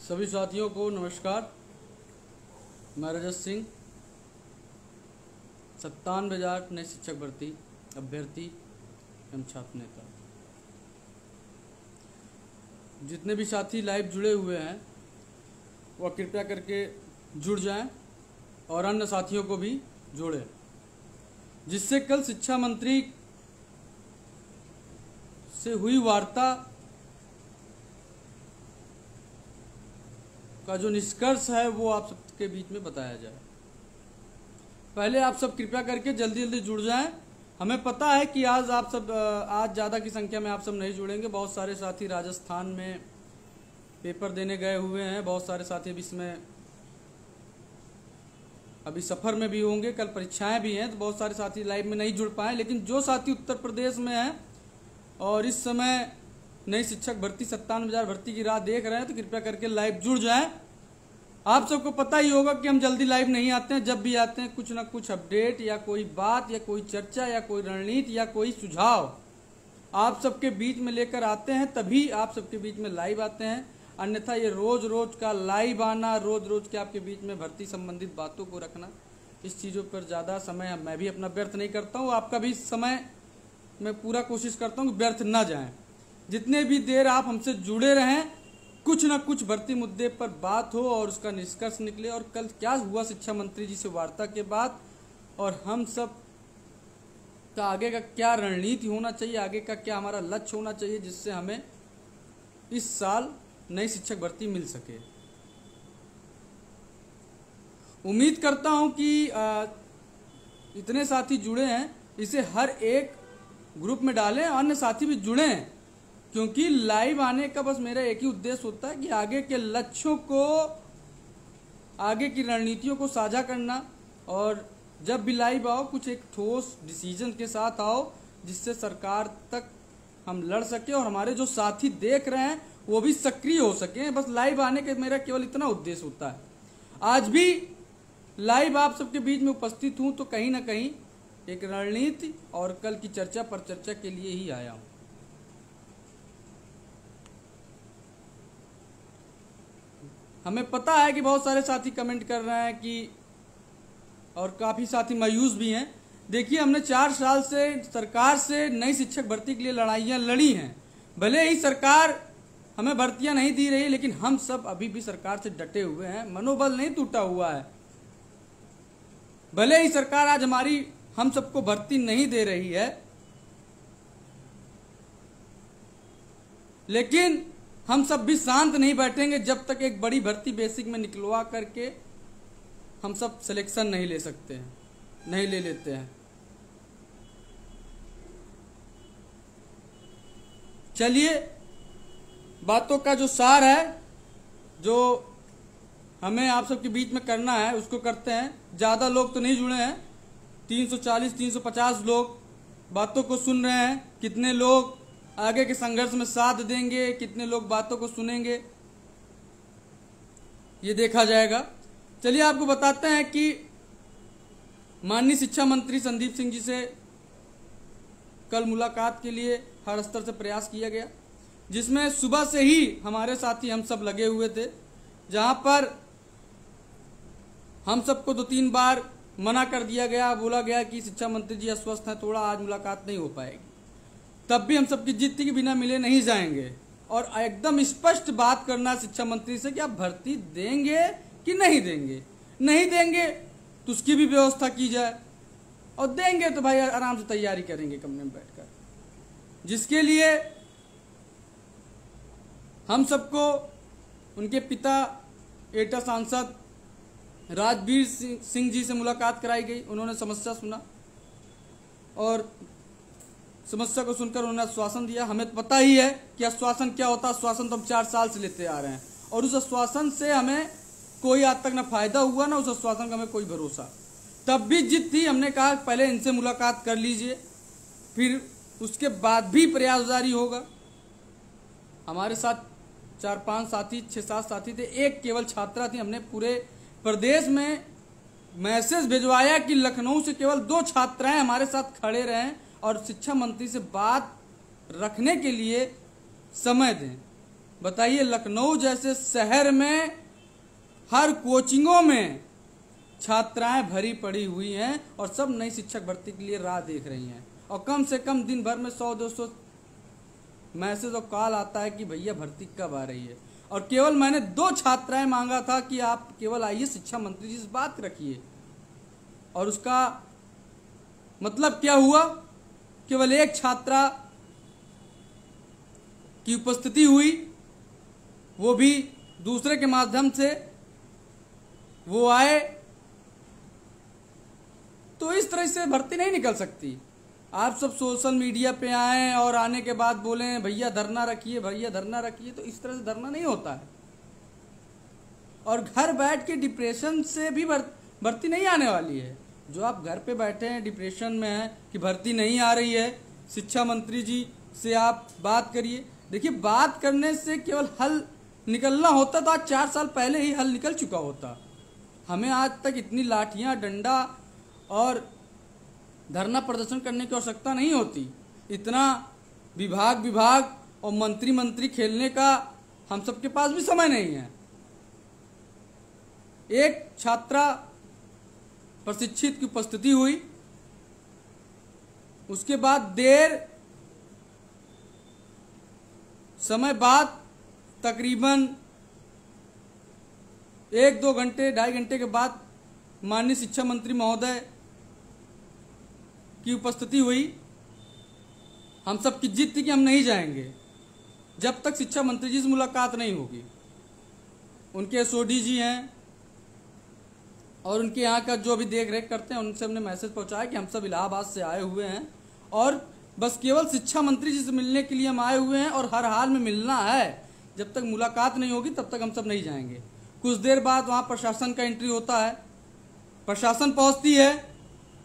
सभी साथियों को नमस्कार। मैं रजत सिंह 97,000 नए शिक्षक भर्ती अभ्यर्थी एवं छात्र नेता। जितने भी साथी लाइव जुड़े हुए हैं वह कृपया करके जुड़ जाएं और अन्य साथियों को भी जोड़ें, जिससे कल शिक्षा मंत्री से हुई वार्ता का जो निष्कर्ष है वो आप सबके बीच में बताया जाए। पहले आप सब कृपया करके जल्दी जल्दी जुड़ जाएं। हमें पता है कि आज ज़्यादा की संख्या में आप सब नहीं जुड़ेंगे। बहुत सारे साथी राजस्थान में पेपर देने गए हुए हैं, बहुत सारे साथी अभी सफ़र में भी होंगे, कल परीक्षाएं भी हैं, तो बहुत सारे साथी लाइव में नहीं जुड़ पाए। लेकिन जो साथी उत्तर प्रदेश में हैं और इस समय नई शिक्षक भर्ती 97,000 भर्ती की राह देख रहे हैं तो कृपया करके लाइव जुड़ जाएं। आप सबको पता ही होगा कि हम जल्दी लाइव नहीं आते हैं। जब भी आते हैं कुछ ना कुछ अपडेट या कोई बात या कोई चर्चा या कोई रणनीति या कोई सुझाव आप सबके बीच में लेकर आते हैं, तभी आप सबके बीच में लाइव आते हैं। अन्यथा ये रोज रोज का लाइव आना, रोज रोज के आपके बीच में भर्ती संबंधित बातों को रखना, इस चीज़ों पर ज़्यादा समय मैं भी अपना व्यर्थ नहीं करता हूँ। आपका भी समय मैं पूरा कोशिश करता हूँ कि व्यर्थ ना जाए। जितने भी देर आप हमसे जुड़े रहें, कुछ ना कुछ भर्ती मुद्दे पर बात हो और उसका निष्कर्ष निकले। और कल क्या हुआ शिक्षा मंत्री जी से वार्ता के बाद, और हम सब का आगे का क्या रणनीति होना चाहिए, आगे का क्या हमारा लक्ष्य होना चाहिए, जिससे हमें इस साल नई शिक्षक भर्ती मिल सके। उम्मीद करता हूं कि इतने साथी जुड़े हैं, इसे हर एक ग्रुप में डालें, अन्य साथी भी जुड़ें, क्योंकि लाइव आने का बस मेरा एक ही उद्देश्य होता है कि आगे के लक्ष्यों को, आगे की रणनीतियों को साझा करना। और जब भी लाइव आओ कुछ एक ठोस डिसीजन के साथ आओ, जिससे सरकार तक हम लड़ सके और हमारे जो साथी देख रहे हैं वो भी सक्रिय हो सके। बस लाइव आने का मेरा केवल इतना उद्देश्य होता है। आज भी लाइव आप सबके बीच में उपस्थित हूं तो कहीं ना कहीं एक रणनीति और कल की चर्चा पर चर्चा के लिए ही आया हूं। हमें पता है कि बहुत सारे साथी कमेंट कर रहे हैं कि, और काफ़ी साथी मायूस भी हैं। देखिए, हमने 4 साल से सरकार से नई शिक्षक भर्ती के लिए लड़ाइयाँ लड़ी हैं। भले ही सरकार हमें भर्तियाँ नहीं दी रही, लेकिन हम सब अभी भी सरकार से डटे हुए हैं, मनोबल नहीं टूटा हुआ है। भले ही सरकार आज हम सबको भर्ती नहीं दे रही है, लेकिन हम सब भी शांत नहीं बैठेंगे जब तक एक बड़ी भर्ती बेसिक में निकलवा करके हम सब सिलेक्शन नहीं ले सकते हैं, नहीं ले लेते हैं। चलिए, बातों का जो सार है, जो हमें आप सबके बीच में करना है, उसको करते हैं। ज़्यादा लोग तो नहीं जुड़े हैं, 340-350 लोग बातों को सुन रहे हैं। कितने लोग आगे के संघर्ष में साथ देंगे, कितने लोग बातों को सुनेंगे, ये देखा जाएगा। चलिए, आपको बताते हैं कि माननीय शिक्षा मंत्री संदीप सिंह जी से कल मुलाकात के लिए हर स्तर से प्रयास किया गया, जिसमें सुबह से ही हमारे साथी हम सब लगे हुए थे। जहां पर हम सबको 2-3 बार मना कर दिया गया, बोला गया कि शिक्षा मंत्री जी अस्वस्थ हैं, थोड़ा आज मुलाकात नहीं हो पाएगी। तब भी हम सबकी जिद थी कि बिना मिले नहीं जाएंगे, और एकदम स्पष्ट बात करना शिक्षा मंत्री से कि आप भर्ती देंगे कि नहीं देंगे। नहीं देंगे तो उसकी भी व्यवस्था की जाए, और देंगे तो भाई आराम से तैयारी करेंगे कमरे में बैठकर। जिसके लिए हम सबको उनके पिता एटा सांसद राजवीर सिंह जी से मुलाकात कराई गई। उन्होंने समस्या सुना और समस्या को सुनकर उन्होंने आश्वासन दिया। हमें पता ही है कि आश्वासन क्या होता है। आश्वासन तो हम 4 साल से लेते आ रहे हैं, और उस आश्वासन से हमें कोई आज तक ना फायदा हुआ ना उस आश्वासन का हमें कोई भरोसा। तब भी जिद थी, हमने कहा पहले इनसे मुलाकात कर लीजिए, फिर उसके बाद भी प्रयास जारी होगा। हमारे साथ 4-5 साथी, 6-7 साथी थे, एक केवल छात्रा थी। हमने पूरे प्रदेश में मैसेज भिजवाया कि लखनऊ से केवल 2 छात्राएं हमारे साथ खड़े रहें और शिक्षा मंत्री से बात रखने के लिए समय दें। बताइए, लखनऊ जैसे शहर में हर कोचिंगों में छात्राएं भरी पड़ी हुई हैं और सब नई शिक्षक भर्ती के लिए राह देख रही हैं, और कम से कम दिन भर में 100-200 मैसेज और कॉल आता है कि भैया भर्ती कब आ रही है। और केवल मैंने 2 छात्राएं मांगा था कि आप केवल आइए, शिक्षा मंत्री जी से बात रखिए, और उसका मतलब क्या हुआ, केवल एक छात्रा की उपस्थिति हुई, वो भी दूसरे के माध्यम से वो आए। तो इस तरह से भर्ती नहीं निकल सकती। आप सब सोशल मीडिया पे आए और आने के बाद बोलें भैया धरना रखिए, भैया धरना रखिए, तो इस तरह से धरना नहीं होता है। और घर बैठ के डिप्रेशन से भी भर्ती नहीं आने वाली है। जो आप घर पे बैठे हैं डिप्रेशन में हैं कि भर्ती नहीं आ रही है, शिक्षा मंत्री जी से आप बात करिए। देखिए, बात करने से केवल हल निकलना होता तो आज 4 साल पहले ही हल निकल चुका होता। हमें आज तक इतनी लाठियां, डंडा और धरना प्रदर्शन करने की आवश्यकता नहीं होती। इतना विभाग और मंत्री खेलने का हम सबके पास भी समय नहीं है। एक छात्रा प्रशिक्षित की उपस्थिति हुई, उसके बाद देर समय बाद तकरीबन 1-2 घंटे, 2.5 घंटे के बाद माननीय शिक्षा मंत्री महोदय की उपस्थिति हुई। हम सब की जिद थी कि हम नहीं जाएंगे जब तक शिक्षा मंत्री जी से मुलाकात नहीं होगी। उनके एसओडी जी हैं और उनके यहाँ का जो भी देख रेख करते हैं, उनसे हमने मैसेज पहुंचाया कि हम सब इलाहाबाद से आए हुए हैं और बस केवल शिक्षा मंत्री जी से मिलने के लिए हम आए हुए हैं और हर हाल में मिलना है। जब तक मुलाकात नहीं होगी तब तक हम सब नहीं जाएंगे। कुछ देर बाद वहाँ प्रशासन का एंट्री होता है, प्रशासन पहुँचती है,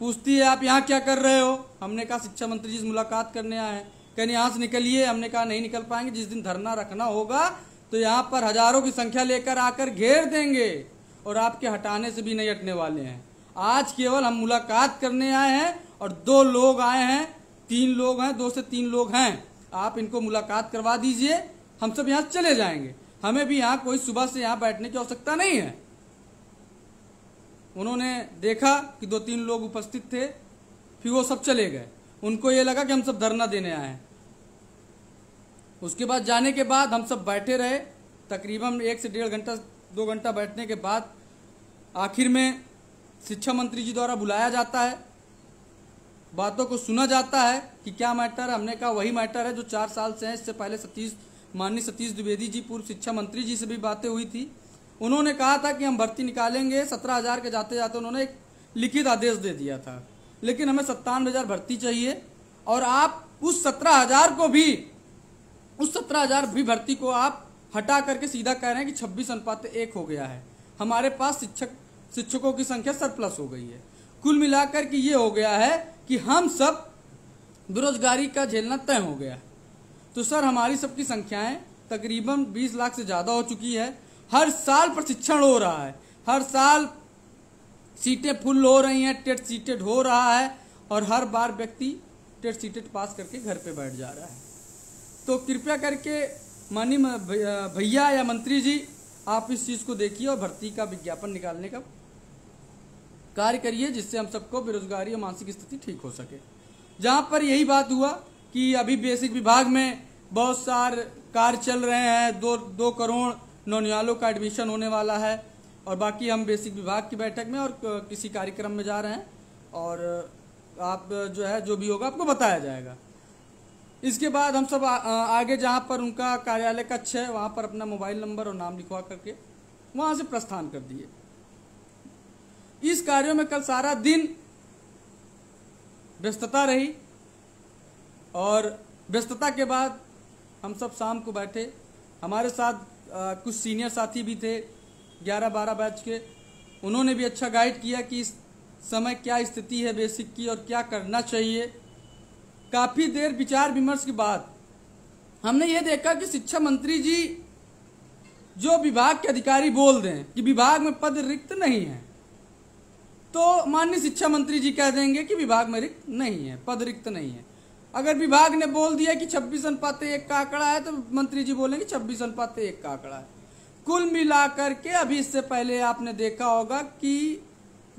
पूछती है आप यहाँ क्या कर रहे हो। हमने कहा शिक्षा मंत्री जी से मुलाकात करने आए हैं। कहने यहाँ से निकलिए। हमने कहा नहीं निकल पाएंगे, जिस दिन धरना रखना होगा तो यहाँ पर हजारों की संख्या लेकर आकर घेर देंगे और आपके हटाने से भी नहीं हटने वाले हैं। आज केवल हम मुलाकात करने आए हैं और 2 लोग आए हैं, 3 लोग हैं, 2 से 3 लोग हैं। आप इनको मुलाकात करवा दीजिए, हम सब यहाँ चले जाएंगे। हमें भी यहाँ कोई सुबह से यहाँ बैठने की आवश्यकता नहीं है। उन्होंने देखा कि 2-3 लोग उपस्थित थे, फिर वो सब चले गए। उनको ये लगा कि हम सब धरना देने आए हैं। उसके बाद जाने के बाद हम सब बैठे रहे, तकरीबन 1 से 1.5 घंटा 2 घंटा बैठने के बाद आखिर में शिक्षा मंत्री जी द्वारा बुलाया जाता है, बातों को सुना जाता है कि क्या मैटर है। हमने कहा वही मैटर है जो 4 साल से है। इससे पहले माननीय सतीश द्विवेदी जी पूर्व शिक्षा मंत्री जी से भी बातें हुई थी। उन्होंने कहा था कि हम भर्ती निकालेंगे। 17,000 के जाते जाते उन्होंने एक लिखित आदेश दे दिया था, लेकिन हमें 57,000 भर्ती चाहिए। और आप उस 17,000 भी भर्ती को आप हटा करके सीधा कह रहे हैं कि 26:1 हो गया है। हमारे पास शिक्षकों की संख्या सरप्लस हो गई है। कुल मिलाकर के ये हो गया है कि हम सब बेरोजगारी का झेलना तय हो गया। तो सर, हमारी सबकी संख्याएं तकरीबन 20 लाख से ज़्यादा हो चुकी है। हर साल प्रशिक्षण हो रहा है, हर साल सीटें फुल हो रही हैं, टेट सीटेड हो रहा है और हर बार व्यक्ति टेट सीटेड पास करके घर पे बैठ जा रहा है। तो कृपया करके माननीय भैया या मंत्री जी, आप इस चीज़ को देखिए और भर्ती का विज्ञापन निकालने का कार्य करिए, जिससे हम सबको बेरोजगारी और मानसिक स्थिति ठीक हो सके। जहाँ पर यही बात हुआ कि अभी बेसिक विभाग में बहुत सारे कार्य चल रहे हैं, 2 करोड़ नौनिहालों का एडमिशन होने वाला है और बाकी हम बेसिक विभाग की बैठक में और किसी कार्यक्रम में जा रहे हैं और आप जो है जो भी होगा आपको बताया जाएगा। इसके बाद हम सब आगे जहाँ पर उनका कार्यालय कक्ष है वहाँ पर अपना मोबाइल नंबर और नाम लिखवा करके वहाँ से प्रस्थान कर दिए। इस कार्यों में कल सारा दिन व्यस्तता रही और व्यस्तता के बाद हम सब शाम को बैठे। हमारे साथ कुछ सीनियर साथी भी थे 11-12 बैच के, उन्होंने भी अच्छा गाइड किया कि इस समय क्या स्थिति है बेसिक की और क्या करना चाहिए। काफ़ी देर विचार विमर्श के बाद हमने ये देखा कि शिक्षा मंत्री जी जो विभाग के अधिकारी बोल दें कि विभाग में पद रिक्त नहीं है, तो माननीय शिक्षा मंत्री जी कह देंगे कि विभाग में रिक्त नहीं है, पद रिक्त नहीं है। अगर विभाग ने बोल दिया कि 26:1 का आंकड़ा है तो मंत्री जी बोलेंगे 26:1 का आंकड़ा है। कुल मिलाकर के अभी इससे पहले आपने देखा होगा कि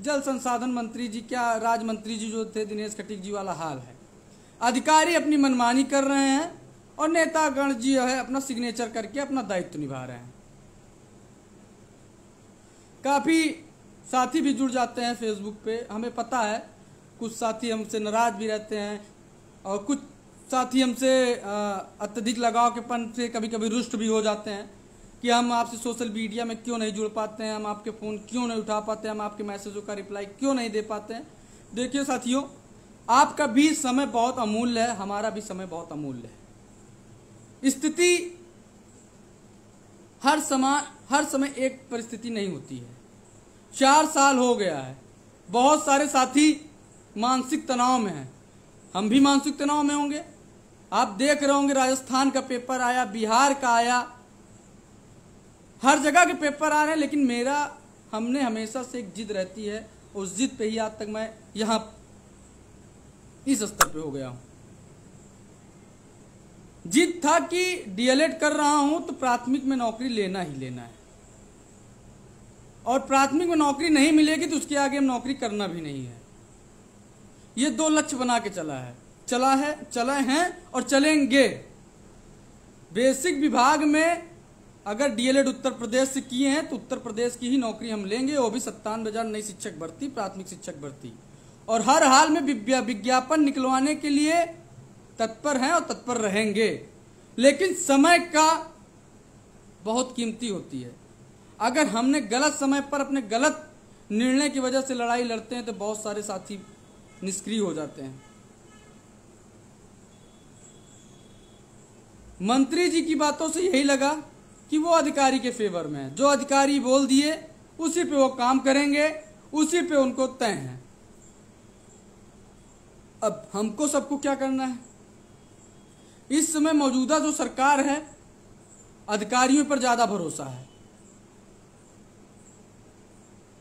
जल संसाधन मंत्री जी, क्या राज्य मंत्री जी जो थे दिनेश कटिक जी वाला हाल है। अधिकारी अपनी मनमानी कर रहे हैं और नेतागण जी है अपना सिग्नेचर करके अपना दायित्व निभा रहे हैं। काफी साथी भी जुड़ जाते हैं फेसबुक पे, हमें पता है कुछ साथी हमसे नाराज भी रहते हैं और कुछ साथी हमसे अत्यधिक लगाव के पन से कभी कभी रुष्ट भी हो जाते हैं कि हम आपसे सोशल मीडिया में क्यों नहीं जुड़ पाते हैं, हम आपके फ़ोन क्यों नहीं उठा पाते हैं, हम आपके मैसेजों का रिप्लाई क्यों नहीं दे पाते हैं। देखिए साथियों, आपका भी समय बहुत अमूल्य है, हमारा भी समय बहुत अमूल्य है। स्थिति हर समय एक परिस्थिति नहीं होती है। 4 साल हो गया है, बहुत सारे साथी मानसिक तनाव में हैं, हम भी मानसिक तनाव में होंगे। आप देख रहे होंगे राजस्थान का पेपर आया, बिहार का आया, हर जगह के पेपर आ रहे हैं, लेकिन हमने हमेशा से एक जिद रहती है, उस जिद पे ही आज तक मैं यहां इस स्तर पे हो गया हूं। जिद था कि डीएलएड कर रहा हूं तो प्राथमिक में नौकरी लेना ही लेना है, और प्राथमिक में नौकरी नहीं मिलेगी तो उसके आगे हम नौकरी करना भी नहीं है। ये 2 लक्ष्य बना के चला है और चलेंगे। बेसिक विभाग में अगर डीएलएड उत्तर प्रदेश से किए हैं तो उत्तर प्रदेश की ही नौकरी हम लेंगे, वो भी 57,000 नई शिक्षक भर्ती, प्राथमिक शिक्षक भर्ती, और हर हाल में विज्ञापन निकलवाने के लिए तत्पर हैं और तत्पर रहेंगे। लेकिन समय का बहुत कीमती होती है। अगर हमने गलत समय पर अपने गलत निर्णय की वजह से लड़ाई लड़ते हैं तो बहुत सारे साथी निष्क्रिय हो जाते हैं। मंत्री जी की बातों से यही लगा कि वो अधिकारी के फेवर में है, जो अधिकारी बोल दिए उसी पे वो काम करेंगे, उसी पे उनको तय है। अब हमको सबको क्या करना है? इस समय मौजूदा जो सरकार है, अधिकारियों पर ज्यादा भरोसा है,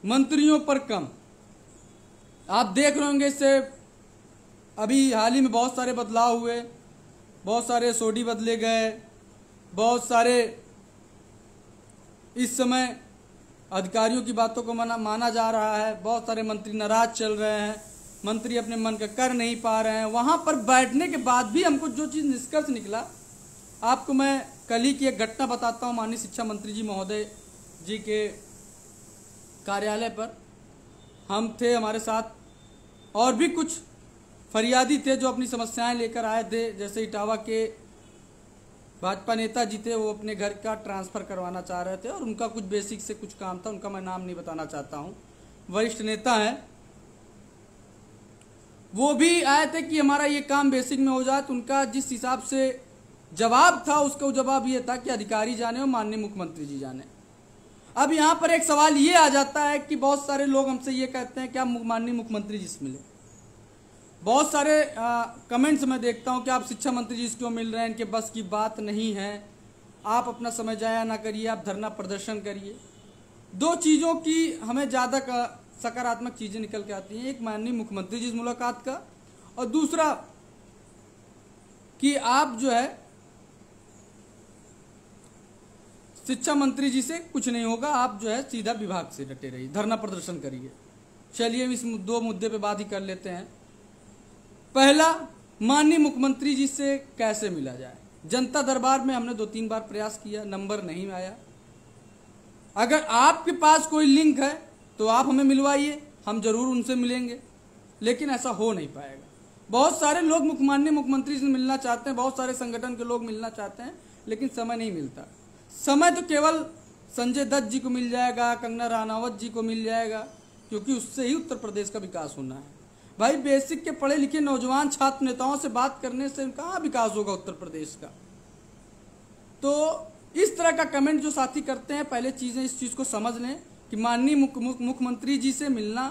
मंत्रियों पर कम। आप देख रहे होंगे इससे अभी हाल ही में बहुत सारे बदलाव हुए, बहुत सारे सोडी बदले गए, बहुत सारे इस समय अधिकारियों की बातों को माना जा रहा है। बहुत सारे मंत्री नाराज चल रहे हैं, मंत्री अपने मन का कर नहीं पा रहे हैं। वहां पर बैठने के बाद भी हमको जो चीज निष्कर्ष निकला, आपको मैं कल ही की एक घटना बताता हूं। माननीय शिक्षा मंत्री जी महोदय जी के कार्यालय पर हम थे, हमारे साथ और भी कुछ फरियादी थे जो अपनी समस्याएं लेकर आए थे। जैसे इटावा के भाजपा नेता जी थे, वो अपने घर का ट्रांसफर करवाना चाह रहे थे और उनका कुछ बेसिक से कुछ काम था, उनका मैं नाम नहीं बताना चाहता हूं, वरिष्ठ नेता हैं। वो भी आए थे कि हमारा ये काम बेसिक में हो जाए। तो उनका जिस हिसाब से जवाब था, उसका जवाब ये था कि अधिकारी जाने और माननीय मुख्यमंत्री जी जाने। अब यहाँ पर एक सवाल ये आ जाता है कि बहुत सारे लोग हमसे ये कहते हैं कि आप माननीय मुख्यमंत्री जी से मिले। बहुत सारे कमेंट्स मैं देखता हूं कि आप शिक्षा मंत्री जी से क्यों मिल रहे हैं, इनके बस की बात नहीं है, आप अपना समय जाया ना करिए, आप धरना प्रदर्शन करिए। 2 चीज़ों की हमें ज़्यादा सकारात्मक चीज़ें निकल के आती हैं, एक माननीय मुख्यमंत्री जी से मुलाकात का, और दूसरा कि आप जो है शिक्षा मंत्री जी से कुछ नहीं होगा, आप जो है सीधा विभाग से डटे रहिए, धरना प्रदर्शन करिए। चलिए इस 2 मुद्दे पे बात ही कर लेते हैं। पहला, माननीय मुख्यमंत्री जी से कैसे मिला जाए। जनता दरबार में हमने 2-3 बार प्रयास किया, नंबर नहीं आया। अगर आपके पास कोई लिंक है तो आप हमें मिलवाइए, हम जरूर उनसे मिलेंगे, लेकिन ऐसा हो नहीं पाएगा। बहुत सारे लोग माननीय मुख्यमंत्री से मिलना चाहते हैं, बहुत सारे संगठन के लोग मिलना चाहते हैं, लेकिन समय नहीं मिलता। समय तो केवल संजय दत्त जी को मिल जाएगा, कंगना रनावत जी को मिल जाएगा, क्योंकि उससे ही उत्तर प्रदेश का विकास होना है। भाई बेसिक के पढ़े लिखे नौजवान छात्र नेताओं से बात करने से कहाँ विकास होगा उत्तर प्रदेश का। तो इस तरह का कमेंट जो साथी करते हैं, पहले चीजें इस चीज को समझ लें कि माननीय मुख्यमंत्री जी से मिलना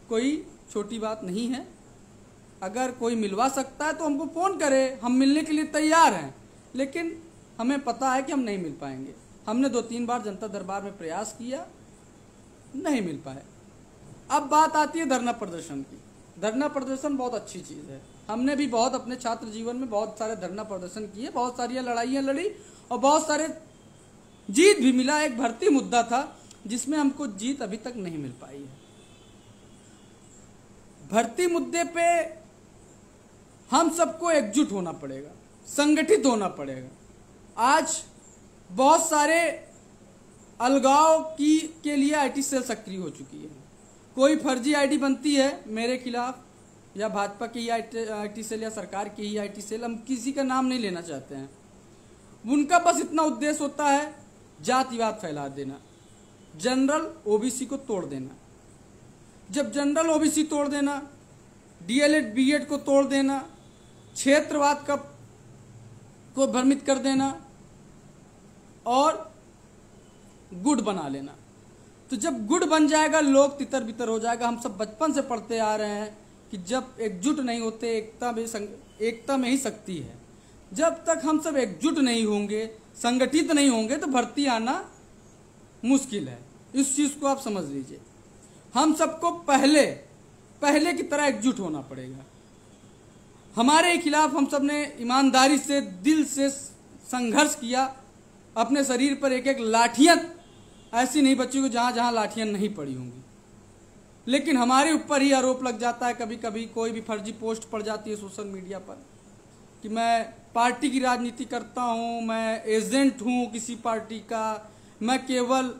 कोई छोटी बात नहीं है। अगर कोई मिलवा सकता है तो हमको फोन करे, हम मिलने के लिए तैयार हैं, लेकिन हमें पता है कि हम नहीं मिल पाएंगे। हमने 2-3 बार जनता दरबार में प्रयास किया, नहीं मिल पाए। अब बात आती है धरना प्रदर्शन की। धरना प्रदर्शन बहुत अच्छी चीज़ है। हमने भी बहुत अपने छात्र जीवन में बहुत सारे धरना प्रदर्शन किए, बहुत सारी लड़ाइयाँ लड़ी और बहुत सारे जीत भी मिला। एक भर्ती मुद्दा था जिसमें हमको जीत अभी तक नहीं मिल पाई है। भर्ती मुद्दे पे हम सबको एकजुट होना पड़ेगा, संगठित होना पड़ेगा। आज बहुत सारे अलगाव के लिए आईटी सेल सक्रिय हो चुकी है। कोई फर्जी आईडी बनती है मेरे खिलाफ या भाजपा की आईटी सेल या सरकार की ही आईटी सेल, हम किसी का नाम नहीं लेना चाहते हैं। उनका बस इतना उद्देश्य होता है जातिवाद फैला देना, जनरल ओबीसी को तोड़ देना। जब जनरल ओबीसी तोड़ देना, डीएलएड बीएड को तोड़ देना, क्षेत्रवाद को भ्रमित कर देना और गुड़ बना लेना, तो जब गुड़ बन जाएगा लोग तितर बितर हो जाएगा। हम सब बचपन से पढ़ते आ रहे हैं कि जब एकजुट नहीं होते एकता में ही शक्ति है। जब तक हम सब एकजुट नहीं होंगे, संगठित नहीं होंगे तो भर्ती आना मुश्किल है। इस चीज को आप समझ लीजिए। हम सबको पहले की तरह एकजुट होना पड़ेगा। हमारे खिलाफ हम सब ने ईमानदारी से दिल से संघर्ष किया। अपने शरीर पर एक एक लाठियां ऐसी नहीं बची को जहां जहां लाठियां नहीं पड़ी होंगी, लेकिन हमारे ऊपर ही आरोप लग जाता है। कभी कभी कोई भी फर्जी पोस्ट पड़ जाती है सोशल मीडिया पर कि मैं पार्टी की राजनीति करता हूं, मैं एजेंट हूं किसी पार्टी का, मैं केवल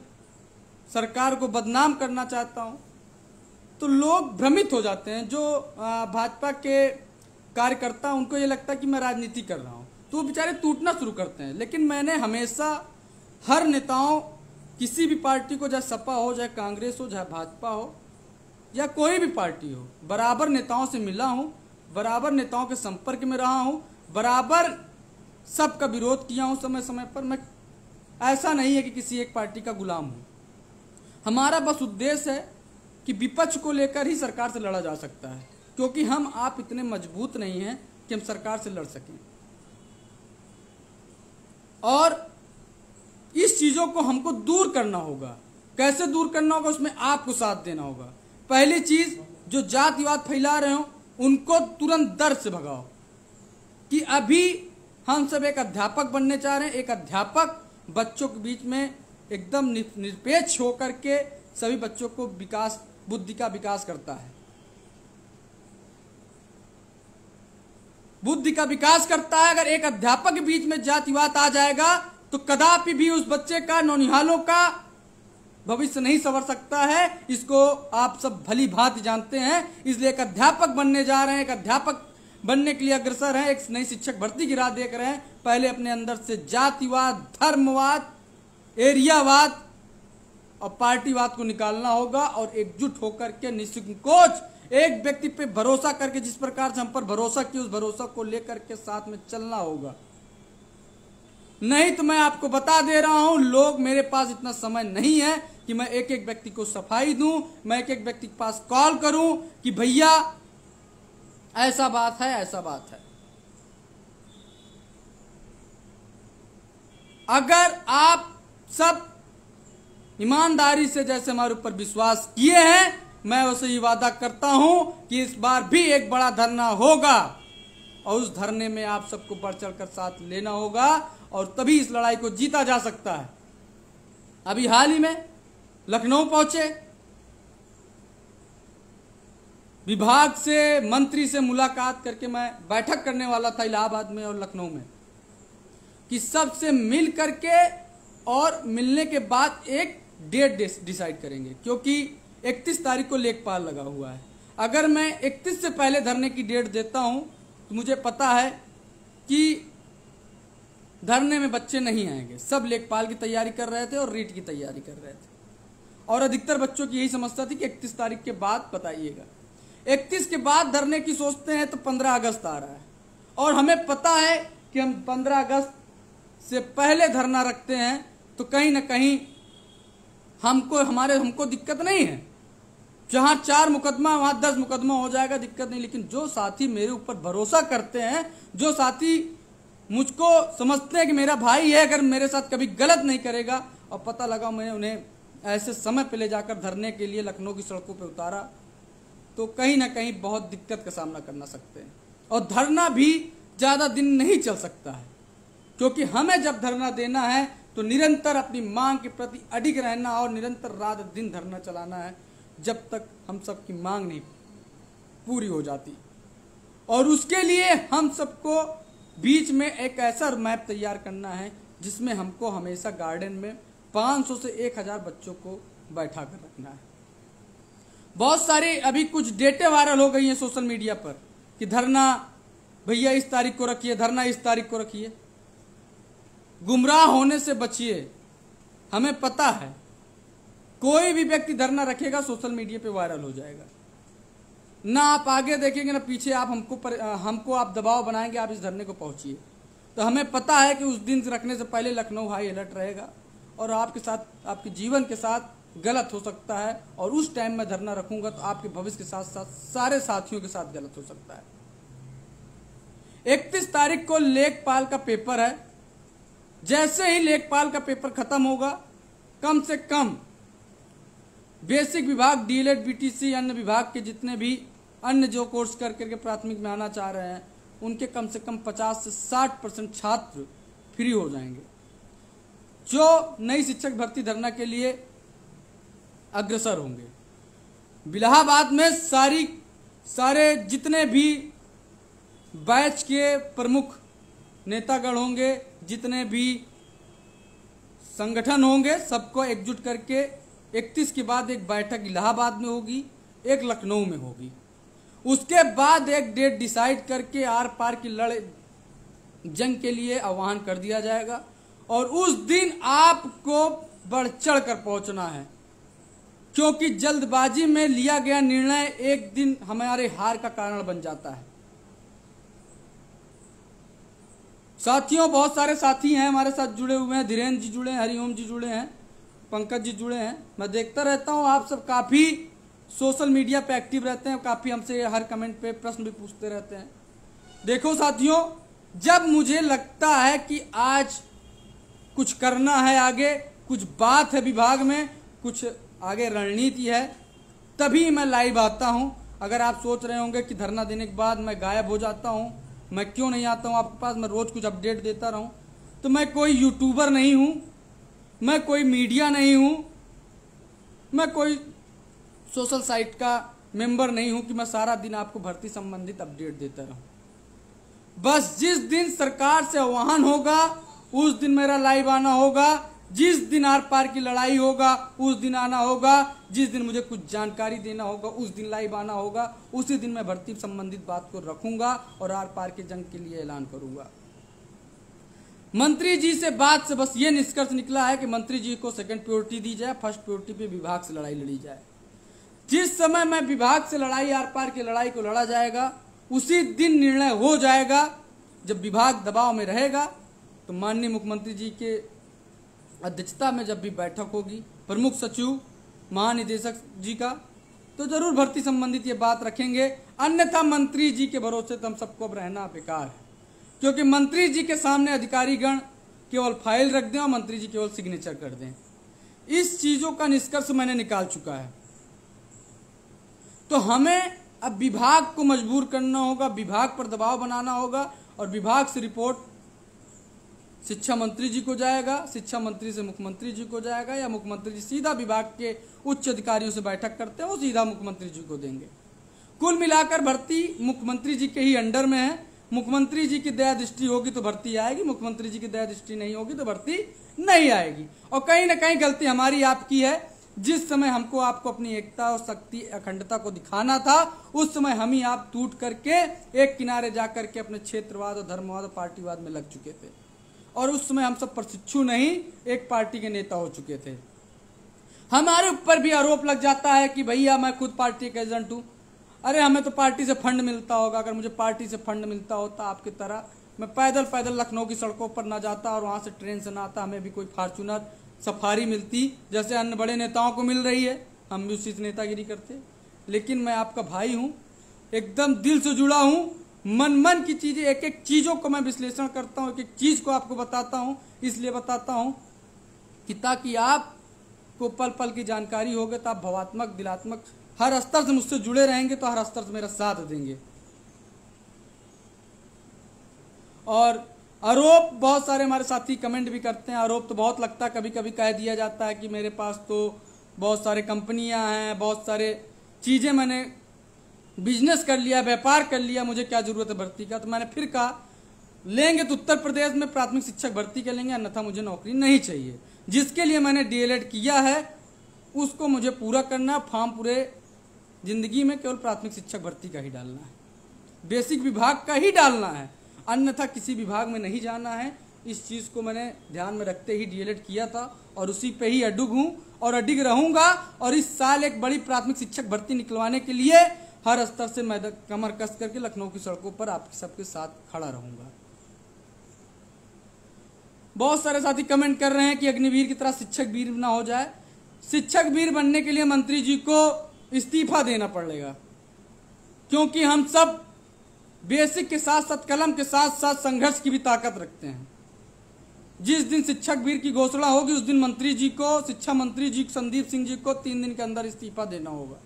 सरकार को बदनाम करना चाहता हूं, तो लोग भ्रमित हो जाते हैं। जो भाजपा के कार्यकर्ता, उनको ये लगता है कि मैं राजनीति कर रहा हूं, तो वो बेचारे टूटना शुरू करते हैं। लेकिन मैंने हमेशा हर नेताओं, किसी भी पार्टी को, चाहे सपा हो, चाहे कांग्रेस हो, चाहे भाजपा हो या कोई भी पार्टी हो, बराबर नेताओं से मिला हूं, बराबर नेताओं के संपर्क में रहा हूं, बराबर सबका विरोध किया हूं समय समय पर। मैं ऐसा नहीं है कि किसी एक पार्टी का गुलाम हूं। हमारा बस उद्देश्य है कि विपक्ष को लेकर ही सरकार से लड़ा जा सकता है, क्योंकि हम आप इतने मजबूत नहीं हैं कि हम सरकार से लड़ सकें। और इस चीजों को हमको दूर करना होगा। कैसे दूर करना होगा? उसमें आपको साथ देना होगा। पहली चीज, जो जातिवाद फैला रहे हो उनको तुरंत दर से भगाओ। कि अभी हम सब एक अध्यापक बनने चाह रहे हैं। एक अध्यापक बच्चों के बीच में एकदम निरपेक्ष होकर के सभी बच्चों को बुद्धि का विकास करता है, बुद्धि का विकास करता है। अगर एक अध्यापक के बीच में जातिवाद आ जाएगा तो कदापि भी उस बच्चे का, नौनिहालों का भविष्य नहीं संवर सकता है। इसको आप सब भली भांति जानते हैं। इसलिए एक अध्यापक बनने जा रहे हैं, एक अध्यापक बनने के लिए अग्रसर हैं, एक नई शिक्षक भर्ती की राह देख रहे हैं। पहले अपने अंदर से जातिवाद, धर्मवाद, एरियावाद और पार्टीवाद को निकालना होगा और एकजुट होकर के निसंकोच एक व्यक्ति पे भरोसा करके, जिस प्रकार से हम पर भरोसा किया, उस भरोसा को लेकर के साथ में चलना होगा। नहीं तो मैं आपको बता दे रहा हूं, लोग, मेरे पास इतना समय नहीं है कि मैं एक एक व्यक्ति को सफाई दूं, मैं एक एक व्यक्ति के पास कॉल करूं कि भैया ऐसा बात है, ऐसा बात है। अगर आप सब ईमानदारी से जैसे हमारे ऊपर विश्वास किए हैं, मैं वैसे ही वादा करता हूं कि इस बार भी एक बड़ा धरना होगा और उस धरने में आप सबको बढ़ चढ़ कर साथ लेना होगा और तभी इस लड़ाई को जीता जा सकता है। अभी हाल ही में लखनऊ पहुंचे, विभाग से, मंत्री से मुलाकात करके मैं बैठक करने वाला था इलाहाबाद में और लखनऊ में कि सबसे मिल करके और मिलने के बाद एक डेट डिसाइड करेंगे, क्योंकि 31 तारीख को लेखपाल लगा हुआ है। अगर मैं 31 से पहले धरने की डेट देता हूं तो मुझे पता है कि धरने में बच्चे नहीं आएंगे। सब लेखपाल की तैयारी कर रहे थे और रीट की तैयारी कर रहे थे और अधिकतर बच्चों की यही समस्या थी कि 31 तारीख के बाद बताइएगा। 31 के बाद धरने की सोचते हैं तो 15 अगस्त आ रहा है और हमें पता है कि हम 15 अगस्त से पहले धरना रखते हैं तो कहीं ना कहीं हमको दिक्कत नहीं है। जहां 4 मुकदमा वहां 10 मुकदमा हो जाएगा, दिक्कत नहीं। लेकिन जो साथी मेरे ऊपर भरोसा करते हैं, जो साथी मुझको समझते हैं कि मेरा भाई है, अगर मेरे साथ कभी गलत नहीं करेगा, और पता लगा मैंने उन्हें ऐसे समय पे ले जाकर धरने के लिए लखनऊ की सड़कों पे उतारा तो कहीं ना कहीं बहुत दिक्कत का सामना करना सकते हैं। और धरना भी ज़्यादा दिन नहीं चल सकता है, क्योंकि हमें जब धरना देना है तो निरंतर अपनी मांग के प्रति अडिग रहना और निरंतर रात दिन धरना चलाना है, जब तक हम सबकी मांग नहीं पूरी हो जाती। और उसके लिए हम सबको बीच में एक ऐसा मैप तैयार करना है जिसमें हमको हमेशा गार्डन में 500 से 1000 बच्चों को बैठा कर रखना है। बहुत सारी अभी कुछ डेटे वायरल हो गई हैं सोशल मीडिया पर कि धरना भैया इस तारीख को रखिए, धरना इस तारीख को रखिए। गुमराह होने से बचिए। हमें पता है कोई भी व्यक्ति धरना रखेगा सोशल मीडिया पे वायरल हो जाएगा। ना आप आगे देखेंगे ना पीछे, आप हमको आप दबाव बनाएंगे आप इस धरने को पहुंचिए। तो हमें पता है कि उस दिन रखने से पहले लखनऊ हाई अलर्ट रहेगा और आपके साथ, आपके जीवन के साथ गलत हो सकता है। और उस टाइम में धरना रखूंगा तो आपके भविष्य के साथ साथ सारे साथियों के साथ गलत हो सकता है। 31 तारीख को लेखपाल का पेपर है। जैसे ही लेखपाल का पेपर खत्म होगा, कम से कम बेसिक विभाग, डीएलएड, बीटीसी, अन्य विभाग के जितने भी अन्य जो कोर्स करके प्राथमिक में आना चाह रहे हैं, उनके कम से कम 50 से 60% छात्र फ्री हो जाएंगे, जो नई शिक्षक भर्ती धरना के लिए अग्रसर होंगे। इलाहाबाद में सारे जितने भी बैच के प्रमुख नेतागण होंगे, जितने भी संगठन होंगे, सबको एकजुट करके 31 के बाद एक बैठक इलाहाबाद में होगी, एक लखनऊ में होगी। उसके बाद एक डेट डिसाइड करके आर पार की जंग के लिए आह्वान कर दिया जाएगा। और उस दिन आपको बढ़ चढ़ कर पहुंचना है, क्योंकि जल्दबाजी में लिया गया निर्णय एक दिन हमारे हार का कारण बन जाता है। साथियों, बहुत सारे साथी हैं हमारे साथ जुड़े हुए हैं। धीरेन्द्र जी जुड़े हैं, हरिओम जी जुड़े हैं, पंकज जी जुड़े हैं। मैं देखता रहता हूं आप सब काफ़ी सोशल मीडिया पे एक्टिव रहते हैं, काफ़ी हमसे हर कमेंट पे प्रश्न भी पूछते रहते हैं। देखो साथियों, जब मुझे लगता है कि आज कुछ करना है, आगे कुछ बात है विभाग में, कुछ आगे रणनीति है, तभी मैं लाइव आता हूं। अगर आप सोच रहे होंगे कि धरना देने के बाद मैं गायब हो जाता हूं, मैं क्यों नहीं आता हूं आपके पास, मैं रोज़ कुछ अपडेट देता रहूं, तो मैं कोई यूट्यूबर नहीं हूं, मैं कोई मीडिया नहीं हूं, मैं कोई सोशल साइट का मेंबर नहीं हूं कि मैं सारा दिन आपको भर्ती संबंधित अपडेट देता रहूं। बस जिस दिन सरकार से आह्वान होगा उस दिन मेरा लाइव आना होगा, जिस दिन आर पार की लड़ाई होगा उस दिन आना होगा, जिस दिन मुझे कुछ जानकारी देना होगा उस दिन लाइव आना होगा, उसी दिन मैं भर्ती संबंधित बात को रखूंगा और आर पार की जंग के लिए ऐलान करूंगा। मंत्री जी से बात से बस ये निष्कर्ष निकला है कि मंत्री जी को सेकंड प्रायोरिटी दी जाए, फर्स्ट प्रायोरिटी पे विभाग से लड़ाई लड़ी जाए। जिस समय मैं विभाग से लड़ाई, आर पार की लड़ाई को लड़ा जाएगा, उसी दिन निर्णय हो जाएगा। जब विभाग दबाव में रहेगा तो माननीय मुख्यमंत्री जी के अध्यक्षता में जब भी बैठक होगी प्रमुख सचिव, महानिदेशक जी का, तो जरूर भर्ती संबंधित ये बात रखेंगे। अन्यथा मंत्री जी के भरोसे तो हम सबको अब रहना बेकार है, क्योंकि मंत्री जी के सामने अधिकारीगण केवल फाइल रख दें और मंत्री जी केवल सिग्नेचर कर दें। इस चीजों का निष्कर्ष मैंने निकाल चुका है। तो हमें अब विभाग को मजबूर करना होगा, विभाग पर दबाव बनाना होगा और विभाग से रिपोर्ट शिक्षा मंत्री जी को जाएगा, शिक्षा मंत्री से मुख्यमंत्री जी को जाएगा, या मुख्यमंत्री जी सीधा विभाग के उच्च अधिकारियों से बैठक करते हैं, वो सीधा मुख्यमंत्री जी को देंगे। कुल मिलाकर भर्ती मुख्यमंत्री जी के ही अंडर में है। मुख्यमंत्री जी की दया दृष्टि होगी तो भर्ती आएगी, मुख्यमंत्री जी की दया दृष्टि नहीं होगी तो भर्ती नहीं आएगी। और कहीं ना कहीं गलती हमारी आपकी है। जिस समय हमको आपको अपनी एकता और शक्ति, अखंडता को दिखाना था, उस समय हम ही आप टूट करके एक किनारे जा करके अपने क्षेत्रवाद और धर्मवाद और पार्टीवाद में लग चुके थे। और उस समय हम सब प्रशिक्षु नहीं, एक पार्टी के नेता हो चुके थे। हमारे ऊपर भी आरोप लग जाता है कि भैया मैं खुद पार्टी का एजेंट हूँ। अरे हमें तो पार्टी से फंड मिलता होगा। अगर मुझे पार्टी से फंड मिलता होता आपकी तरह, मैं पैदल पैदल लखनऊ की सड़कों पर ना जाता और वहाँ से ट्रेन से ना आता, हमें भी कोई फॉर्चूनर सफारी मिलती जैसे अन्य बड़े नेताओं को मिल रही है, हम भी उसी से नेतागिरी करते। लेकिन मैं आपका भाई हूँ, एकदम दिल से जुड़ा हूँ। मन की चीज़ें, एक एक चीज़ों को मैं विश्लेषण करता हूँ, एक एक चीज़ को आपको बताता हूँ। इसलिए बताता हूँ कि ताकि आपको पल पल की जानकारी होगी, तो आप भावात्मक, दिलात्मक हर स्तर से मुझसे जुड़े रहेंगे तो हर स्तर से मेरा साथ देंगे। और आरोप बहुत सारे हमारे साथी कमेंट भी करते हैं, आरोप तो बहुत लगता है, कभी कभी कह दिया जाता है कि मेरे पास तो बहुत सारे कंपनियां हैं, बहुत सारे चीज़ें मैंने बिजनेस कर लिया, व्यापार कर लिया, मुझे क्या ज़रूरत है भर्ती का। तो मैंने फिर कहा लेंगे तो उत्तर प्रदेश में प्राथमिक शिक्षक भर्ती के लेंगे, अन्यथा मुझे नौकरी नहीं चाहिए। जिसके लिए मैंने डीएलएड किया है उसको मुझे पूरा करना, फॉर्म पूरे जिंदगी में केवल प्राथमिक शिक्षक भर्ती का ही डालना है, बेसिक विभाग का ही डालना है, अन्यथा किसी विभाग में नहीं जाना है। इस चीज़ को मैंने ध्यान में रखते ही डीएलएड किया था और उसी पे ही अडिग हूँ और अडिग रहूँगा। और इस साल एक बड़ी प्राथमिक शिक्षक भर्ती निकलवाने के लिए हर स्तर से मैं कमर कस करके लखनऊ की सड़कों पर आप सबके साथ खड़ा रहूँगा। बहुत सारे साथी कमेंट कर रहे हैं कि अग्निवीर की तरह शिक्षक वीर ना हो जाए। शिक्षक वीर बनने के लिए मंत्री जी को इस्तीफा देना पड़ेगा, क्योंकि हम सब बेसिक के साथ साथ कलम के साथ साथ संघर्ष की भी ताकत रखते हैं। जिस दिन शिक्षक वीर की घोषणा होगी उस दिन मंत्री जी को, शिक्षा मंत्री जी संदीप सिंह जी को 3 दिन के अंदर इस्तीफा देना होगा,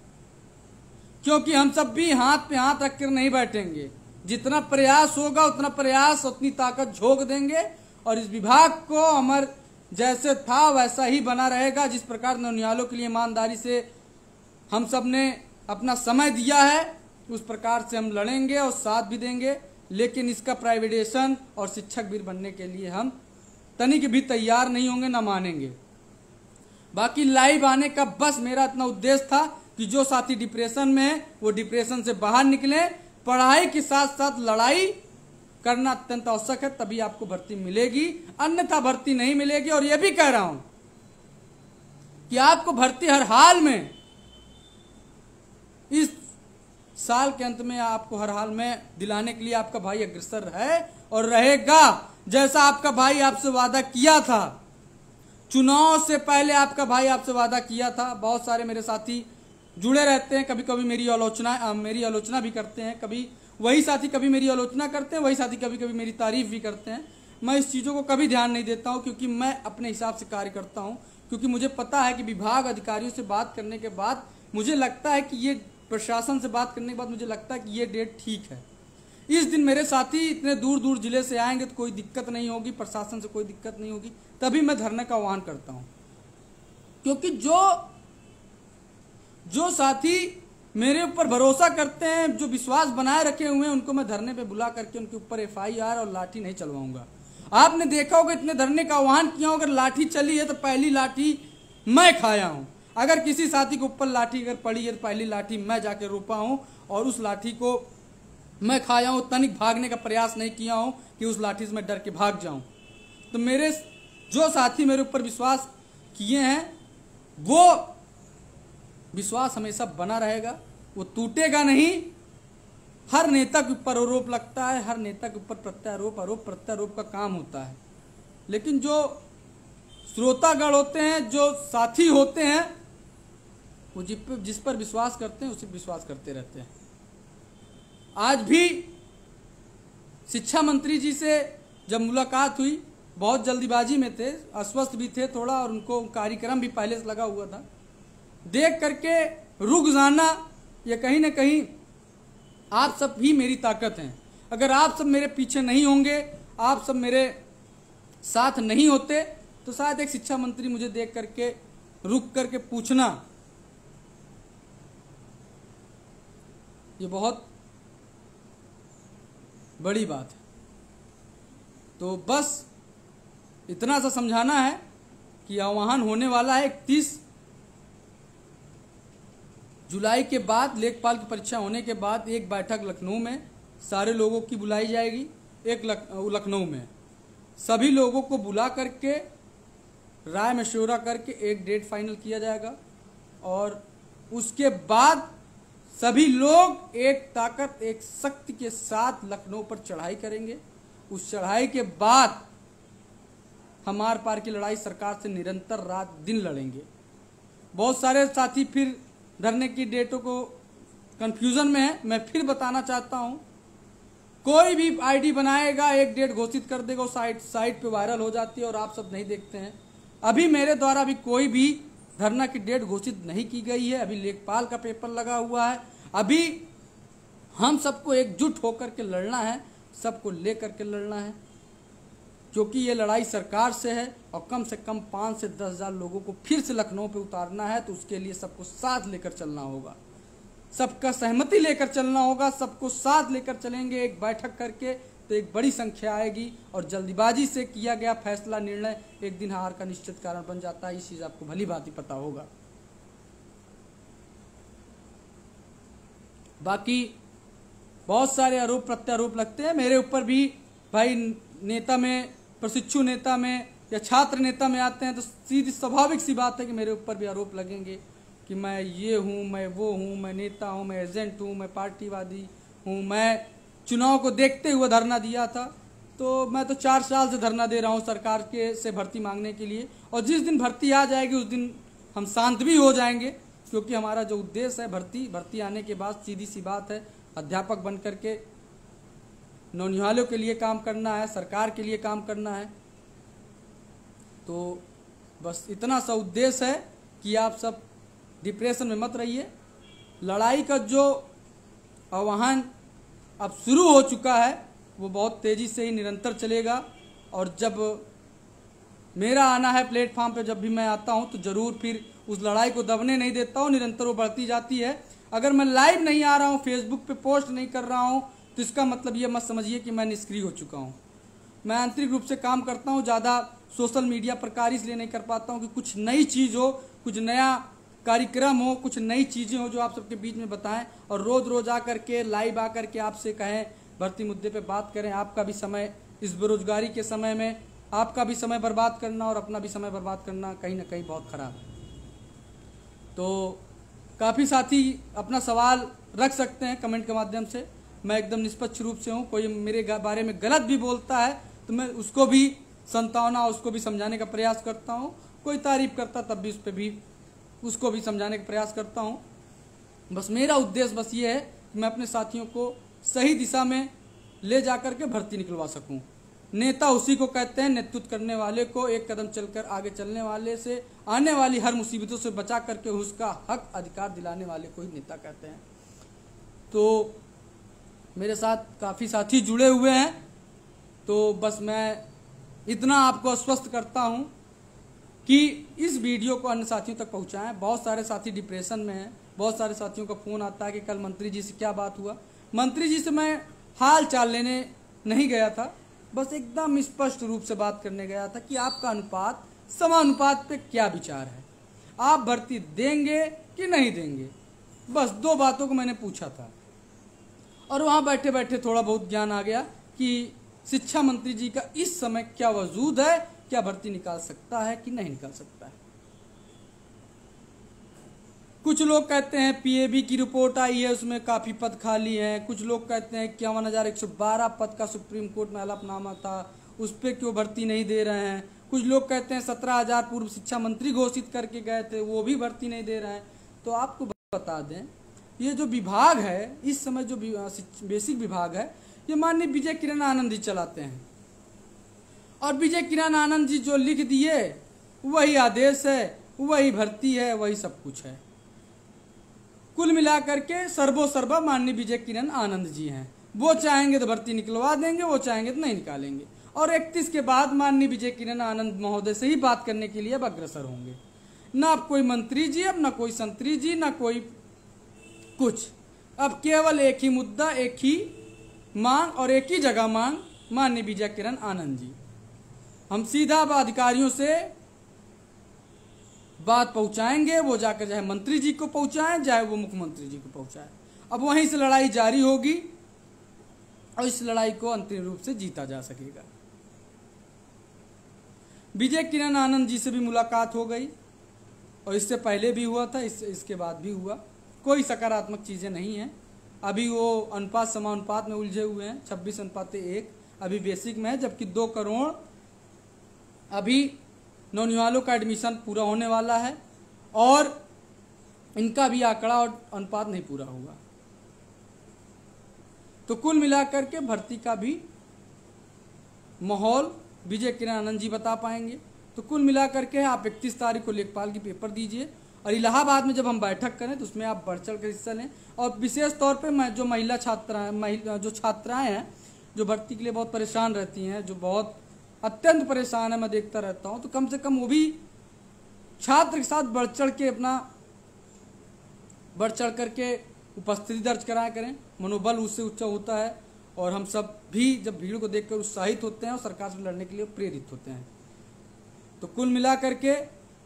क्योंकि हम सब भी हाथ पे हाथ रखकर नहीं बैठेंगे। जितना प्रयास होगा उतना प्रयास, उतनी ताकत झोंक देंगे और इस विभाग को अमर जैसे था वैसा ही बना रहेगा। जिस प्रकार नौनिहालों के लिए ईमानदारी से हम सब ने अपना समय दिया है उस प्रकार से हम लड़ेंगे और साथ भी देंगे, लेकिन इसका प्राइवेटाइजेशन और शिक्षक वीर बनने के लिए हम तनिक भी तैयार नहीं होंगे, ना मानेंगे। बाकी लाइव आने का बस मेरा इतना उद्देश्य था कि जो साथी डिप्रेशन में है वो डिप्रेशन से बाहर निकले। पढ़ाई के साथ साथ लड़ाई करना अत्यंत आवश्यक है, तभी आपको भर्ती मिलेगी, अन्यथा भर्ती नहीं मिलेगी। और यह भी कह रहा हूं कि आपको भर्ती हर हाल में, इस साल के अंत में आपको हर हाल में दिलाने के लिए आपका भाई अग्रसर है और रहेगा। जैसा आपका भाई आपसे वादा किया था, चुनाव से पहले आपका भाई आपसे वादा किया था। बहुत सारे मेरे साथी जुड़े रहते हैं, कभी कभी मेरी आलोचना भी करते हैं, कभी वही साथी कभी मेरी आलोचना करते हैं, वही साथी कभी कभी मेरी तारीफ भी करते हैं। मैं इस चीज़ों को कभी ध्यान नहीं देता हूं, क्योंकि मैं अपने हिसाब से कार्य करता हूं, क्योंकि मुझे पता है कि विभाग अधिकारियों से बात करने के बाद मुझे लगता है कि ये, प्रशासन से बात करने के बाद मुझे लगता है कि ये डेट ठीक है। इस दिन मेरे साथी इतने दूर दूर जिले से आएंगे तो कोई दिक्कत नहीं होगी, प्रशासन से कोई दिक्कत नहीं होगी, तभी मैं धरने का आह्वान करता हूं। क्योंकि जो साथी मेरे ऊपर भरोसा करते हैं, जो विश्वास बनाए रखे हुए हैं, उनको मैं धरने पे बुला करके उनके ऊपर एफआईआर और लाठी नहीं चलवाऊंगा। आपने देखा होगा इतने धरने का आह्वान किया हो, अगर लाठी चली है तो पहली लाठी मैं खाया हूं। अगर किसी साथी के ऊपर लाठी अगर पड़ी है तो पहली लाठी मैं जाके रोपा हूं और उस लाठी को मैं खाया हूं। तनिक भागने का प्रयास नहीं किया हूं कि उस लाठी से मैं डर के भाग जाऊं। तो मेरे जो साथी मेरे ऊपर विश्वास किए हैं वो विश्वास हमेशा बना रहेगा, वो टूटेगा नहीं। हर नेता के ऊपर आरोप लगता है, हर नेता के ऊपर प्रत्यारोप, आरोप प्रत्यारोप का काम होता है, लेकिन जो श्रोतागण होते हैं, जो साथी होते हैं, वो जिस पर विश्वास करते हैं उसी पर विश्वास करते रहते हैं। आज भी शिक्षा मंत्री जी से जब मुलाकात हुई, बहुत जल्दीबाजी में थे, अस्वस्थ भी थे थोड़ा, और उनको कार्यक्रम भी पहले से लगा हुआ था। देख करके रुक जाना, ये कहीं ना कहीं आप सब ही मेरी ताकत हैं। अगर आप सब मेरे पीछे नहीं होंगे, आप सब मेरे साथ नहीं होते, तो शायद एक शिक्षा मंत्री मुझे देख करके रुक करके पूछना, ये बहुत बड़ी बात है। तो बस इतना सा समझाना है कि आह्वान होने वाला है 31 जुलाई के बाद, लेखपाल की परीक्षा होने के बाद एक बैठक लखनऊ में सारे लोगों की बुलाई जाएगी। एक लखनऊ में सभी लोगों को बुला करके राय मशवरा करके एक डेट फाइनल किया जाएगा और उसके बाद सभी लोग एक ताकत, एक शक्ति के साथ लखनऊ पर चढ़ाई करेंगे। उस चढ़ाई के बाद हम आर पार की लड़ाई सरकार से निरंतर रात दिन लड़ेंगे। बहुत सारे साथी फिर धरने की डेटों को कंफ्यूजन में है। मैं फिर बताना चाहता हूं, कोई भी आईडी बनाएगा, एक डेट घोषित कर देगा, साइट पे वायरल हो जाती है और आप सब नहीं देखते हैं। अभी मेरे द्वारा भी कोई भी धरना की डेट घोषित नहीं की गई है, अभी लेखपाल का पेपर लगा हुआ है। अभी हम सबको एकजुट होकर के लड़ना है, सबको लेकर के लड़ना है, क्योंकि ये लड़ाई सरकार से है और कम से कम 5 से 10 हज़ार लोगों को फिर से लखनऊ पे उतारना है। तो उसके लिए सबको साथ लेकर चलना होगा, सबका सहमति लेकर चलना होगा, सबको साथ लेकर चलेंगे एक बैठक करके तो एक बड़ी संख्या आएगी और जल्दबाजी से किया गया फैसला निर्णय एक दिन हार का निश्चित कारण बन जाता है। इस चीज़ आपको भली भांति पता होगा। बाकी बहुत सारे आरोप प्रत्यारोप लगते हैं मेरे ऊपर भी। भाई नेता में, प्रशिक्षु नेता में या छात्र नेता में आते हैं तो सीधी स्वाभाविक सी बात है कि मेरे ऊपर भी आरोप लगेंगे कि मैं ये हूँ, मैं वो हूँ, मैं नेता हूँ, मैं एजेंट हूँ, मैं पार्टीवादी हूँ। मैं चुनाव को देखते हुए धरना दिया था, तो मैं तो 4 साल से धरना दे रहा हूँ सरकार के से भर्ती मांगने के लिए। और जिस दिन भर्ती आ जाएगी उस दिन हम शांत भी हो जाएंगे, क्योंकि हमारा जो उद्देश्य है भर्ती आने के बाद सीधी सी बात है अध्यापक बन करके नौनिहालों के लिए काम करना है, सरकार के लिए काम करना है। तो बस इतना सा उद्देश्य है कि आप सब डिप्रेशन में मत रहिए। लड़ाई का जो आह्वान अब शुरू हो चुका है वो बहुत तेज़ी से ही निरंतर चलेगा। और जब मेरा आना है प्लेटफॉर्म पे, जब भी मैं आता हूँ तो ज़रूर फिर उस लड़ाई को दबने नहीं देता हूँ, निरंतर वो बढ़ती जाती है। अगर मैं लाइव नहीं आ रहा हूँ, फेसबुक पे पोस्ट नहीं कर रहा हूँ, तो इसका मतलब ये मत समझिए कि मैं निष्क्रिय हो चुका हूँ। मैं आंतरिक रूप से काम करता हूँ, ज़्यादा सोशल मीडिया पर कार्य इसलिए नहीं कर पाता हूँ कि कुछ नई चीज़ हो, कुछ नया कार्यक्रम हो, कुछ नई चीज़ें हो जो आप सबके बीच में बताएं और रोज़ रोज़ आकर के लाइव आकर के आपसे कहें, भर्ती मुद्दे पे बात करें। आपका भी समय इस बेरोजगारी के समय में आपका भी समय बर्बाद करना और अपना भी समय बर्बाद करना कहीं ना कहीं बहुत ख़राब है। तो काफ़ी साथी अपना सवाल रख सकते हैं कमेंट के माध्यम से। मैं एकदम निष्पक्ष रूप से हूँ। कोई मेरे बारे में गलत भी बोलता है तो मैं उसको भी संतावना, उसको भी समझाने का प्रयास करता हूँ। कोई तारीफ करता तब भी उस पर भी उसको भी समझाने का प्रयास करता हूँ। बस मेरा उद्देश्य बस ये है कि मैं अपने साथियों को सही दिशा में ले जाकर के भर्ती निकलवा सकूँ। नेता उसी को कहते हैं, नेतृत्व करने वाले को, एक कदम चलकर आगे चलने वाले से आने वाली हर मुसीबतों से बचा करके उसका हक अधिकार दिलाने वाले को ही नेता कहते हैं। तो मेरे साथ काफ़ी साथी जुड़े हुए हैं, तो बस मैं इतना आपको आश्वस्त करता हूं कि इस वीडियो को अन्य साथियों तक पहुंचाएं। बहुत सारे साथी डिप्रेशन में हैं, बहुत सारे साथियों का फ़ोन आता है कि कल मंत्री जी से क्या बात हुआ। मंत्री जी से मैं हाल चाल लेने नहीं गया था, बस एकदम स्पष्ट रूप से बात करने गया था कि आपका अनुपात समानुपात पे क्या विचार है, आप भर्ती देंगे कि नहीं देंगे। बस 2 बातों को मैंने पूछा था और वहाँ बैठे बैठे थोड़ा बहुत ज्ञान आ गया कि शिक्षा मंत्री जी का इस समय क्या वजूद है, क्या भर्ती निकाल सकता है कि नहीं निकाल सकता है। कुछ लोग कहते हैं पीएबी की रिपोर्ट आई है, उसमें काफ़ी पद खाली हैं। कुछ लोग कहते हैं 51,112 पद का सुप्रीम कोर्ट में हलफनामा था, उस पर क्यों भर्ती नहीं दे रहे हैं। कुछ लोग कहते हैं 17,000 पूर्व शिक्षा मंत्री घोषित करके गए थे, वो भी भर्ती नहीं दे रहे हैं। तो आपको बता दें, ये जो विभाग है इस समय, जो बेसिक विभाग है, ये माननीय विजय किरण आनंद जी चलाते हैं। और विजय किरण आनंद जी जो लिख दिए वही आदेश है, वही भर्ती है, वही सब कुछ है। कुल मिलाकर के सर्वोसर्वा माननीय विजय किरण आनंद जी हैं। वो चाहेंगे तो भर्ती निकलवा देंगे, वो चाहेंगे तो नहीं निकालेंगे। और 31 के बाद माननीय विजय किरण आनंद महोदय से ही बात करने के लिए अब अग्रसर होंगे। ना अब कोई मंत्री जी, अब ना कोई संतरी जी, ना कोई कुछ। अब केवल एक ही मुद्दा, एक ही मांग और एक ही जगह मांग, माननीय विजय किरण आनंद जी। हम सीधा अब अधिकारियों से बात पहुंचाएंगे, वो जाकर चाहे मंत्री जी को पहुंचाएं, चाहे वो मुख्यमंत्री जी को पहुंचाएं। अब वहीं से लड़ाई जारी होगी और इस लड़ाई को अंतिम रूप से जीता जा सकेगा। विजय किरण आनंद जी से भी मुलाकात हो गई और इससे पहले भी हुआ था, इसके बाद भी हुआ। कोई सकारात्मक चीज़ें नहीं हैं। अभी वो अनुपात समानुपात में उलझे हुए हैं, 26:1 अभी बेसिक में है, जबकि 2 करोड़ अभी नौनिहालों का एडमिशन पूरा होने वाला है और इनका भी आंकड़ा और अनुपात नहीं पूरा हुआ। तो कुल मिलाकर के भर्ती का भी माहौल विजय किरण आनंद जी बता पाएंगे। तो कुल मिलाकर के आप 31 तारीख को लेखपाल की पेपर दीजिए और इलाहाबाद में जब हम बैठक करें तो उसमें आप बढ़ चढ़ कर हिस्सा लें। और विशेष तौर पे मैं जो महिला छात्राएं हैं जो भर्ती के लिए बहुत परेशान रहती हैं, जो बहुत अत्यंत परेशान है, मैं देखता रहता हूं, तो कम से कम वो भी छात्र के साथ बढ़ चढ़ करके उपस्थिति दर्ज कराया करें। मनोबल उससे ऊंचा होता है और हम सब भी जब भीड़ को देखकर उत्साहित होते हैं और सरकार से लड़ने के लिए प्रेरित होते हैं। तो कुल मिला करके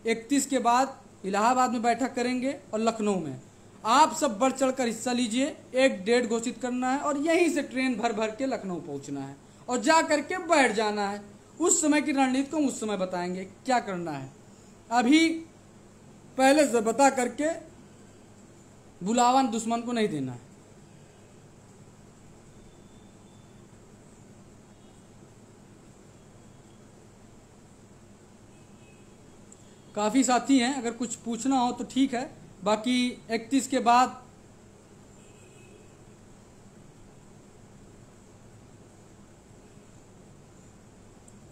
31 के बाद इलाहाबाद में बैठक करेंगे और लखनऊ में आप सब बढ़ चढ़ कर हिस्सा लीजिए। एक डेट घोषित करना है और यहीं से ट्रेन भर भर के लखनऊ पहुंचना है और जा करके बैठ जाना है। उस समय की रणनीति को हम उस समय बताएंगे क्या करना है। अभी पहले से बता करके बुलावा दुश्मन को नहीं देना है। काफ़ी साथी हैं, अगर कुछ पूछना हो तो ठीक है, बाकी 31 के बाद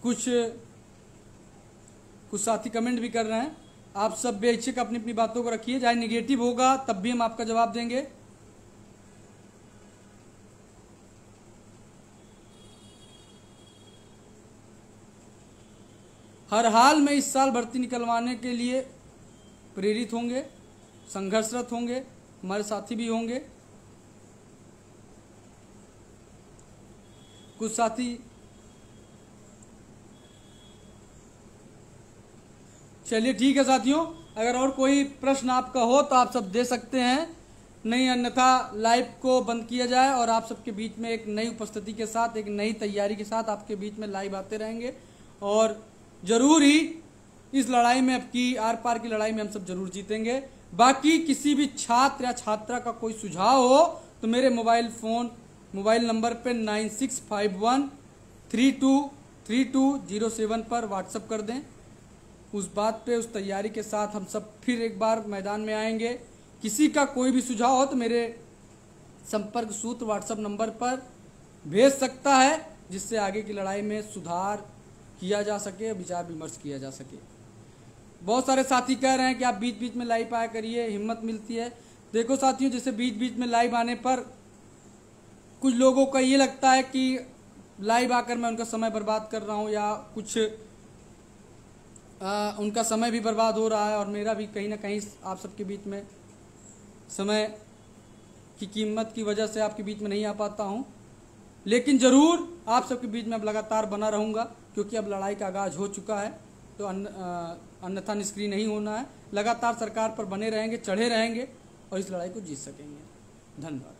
कुछ साथी कमेंट भी कर रहे हैं। आप सब बेहिचक अपनी अपनी बातों को रखिए, चाहे निगेटिव होगा तब भी हम आपका जवाब देंगे। हर हाल में इस साल भर्ती निकलवाने के लिए प्रेरित होंगे, संघर्षरत होंगे, हमारे साथी भी होंगे। कुछ साथी चलिए ठीक है साथियों, अगर और कोई प्रश्न आपका हो तो आप सब दे सकते हैं, नहीं अन्यथा लाइव को बंद किया जाए और आप सबके बीच में एक नई उपस्थिति के साथ, एक नई तैयारी के साथ आपके बीच में लाइव आते रहेंगे। और जरूर ही इस लड़ाई में, अब की आर पार की लड़ाई में हम सब जरूर जीतेंगे। बाकी किसी भी छात्र या छात्रा का कोई सुझाव हो तो मेरे मोबाइल नंबर पे 9651323207 पर व्हाट्सअप कर दें। उस बात पे, उस तैयारी के साथ हम सब फिर एक बार मैदान में आएंगे। किसी का कोई भी सुझाव हो तो मेरे संपर्क सूत्र व्हाट्सएप नंबर पर भेज सकता है, जिससे आगे की लड़ाई में सुधार किया जा सके, विचार विमर्श किया जा सके। बहुत सारे साथी कह रहे हैं कि आप बीच बीच में लाइव आया करिए, हिम्मत मिलती है। देखो साथियों, जैसे बीच बीच में लाइव आने पर कुछ लोगों का ये लगता है कि लाइव आकर मैं उनका समय बर्बाद कर रहा हूँ या कुछ उनका समय भी बर्बाद हो रहा है और मेरा भी कहीं ना कहीं आप सबके बीच में समय की कीमत की वजह से आपके बीच में नहीं आ पाता हूं। लेकिन ज़रूर आप सबके बीच में अब लगातार बना रहूंगा, क्योंकि अब लड़ाई का आगाज हो चुका है। तो अन्यथा निष्क्रिय नहीं होना है, लगातार सरकार पर बने रहेंगे, चढ़े रहेंगे और इस लड़ाई को जीत सकेंगे। धन्यवाद।